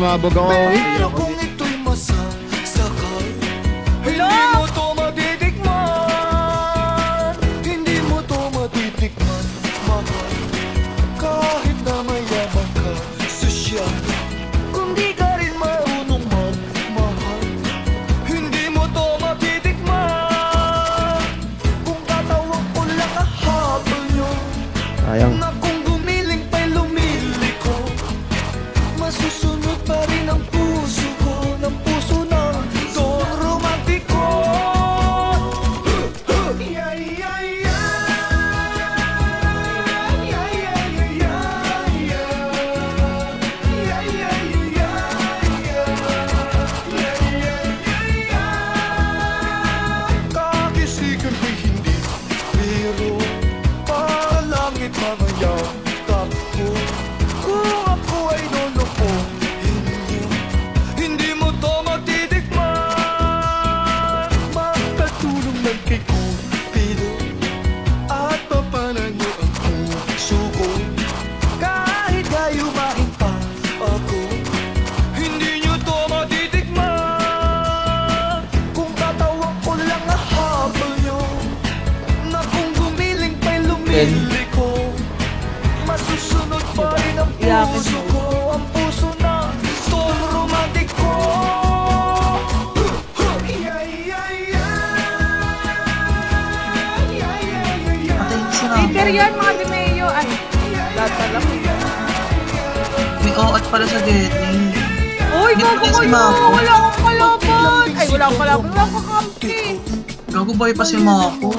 sumabog ako. Pero kung ito'y masasakal, hindi mo to matitikman. Hindi mo to matitikman, mahal. Kahit na mayaman ka, sosyal, kung di ka rin marunong magmahal, hindi mo to matitikman. Kung tatawag ko lang ahabol nyo, Sayang. na kung gumiling pa'y lumiliko, masusunod pa rin ang puso ko, ng puso ng Don Romantico. Yeah, yeah, yeah. Yeah, yeah, yeah, yeah, yeah. Yeah, yeah, yeah, yeah, yeah. Yeah, yeah, yeah, yeah. Kakisigan ko'y hindi biro, palangit mamaya takbo. Kung ako ay lolokohin niyo, hindi mo to matitikman. Magkatulong lang kay Cupido at papanan niyo ang puso ko. Kahit gayumahin pa ako, hindi niyo to matitikman. Kung tatawag ko lang ahabol niyo, na kung gumiling pa'y lumiliko, masusunod pa rin ang puso ko, ang puso na Don Romantico. Yeah, yeah, yeah. Yeah, yeah, yeah, yeah. Peter yan, mga Dimeo. Ay, tatala ko yan. May oat pala sa Denny. Uy, Hindi gago pa ko si yun. Mako. Wala akong kalaban. Ay, wala akong kalaban. Wala akong kakampi. Gago boy pa si Mako.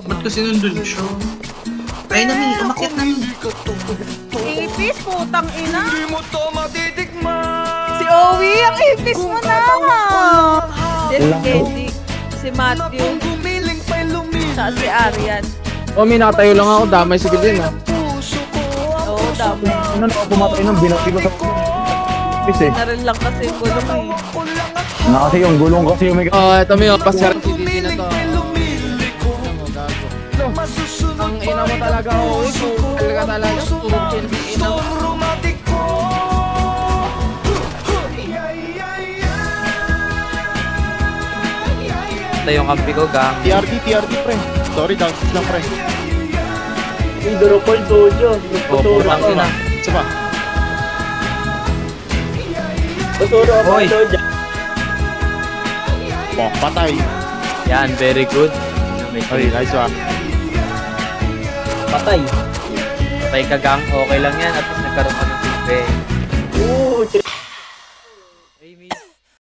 Ba't kasi nandun siya? Ay, Nami, umakyat na ni. Ipis, putang ina. Hindi mo to matitikman. Si Owie, ang ipis mo na. Hindi, si Kenny. Si Matthew. Kung gumiling pa'y lumiliko, Sa si Arian. Oh, minatayo lang ako. Damay si Gilin ha. puso ko, ang Oo, dami. Ano na ako pumatay ng binati ko sa pis eh. Narin lang kasi yung gulong eh. ko lang at Na kasi yung gulong kasi yung may... Oh, ito may pasyar si Didi na gumiling to. pa'y lumiliko, masusunod Ang ina mo pa rin talaga, ang Owie. puso ko, Talaga ang talaga. puso Puro ng killing ina mo. Don Romantico. Yeah, yeah, yeah. Yeah, yeah, Ito yung kampi ko, gang. TRD pre. Sorry, downstairs lang pre. O, putang ina. Isa pa. Hoy, Oh, patay. yan, very good. Ay, nice one. Patay. Patay ka, gang. Okay lang yan. At least nagkaroon ka ng silbi.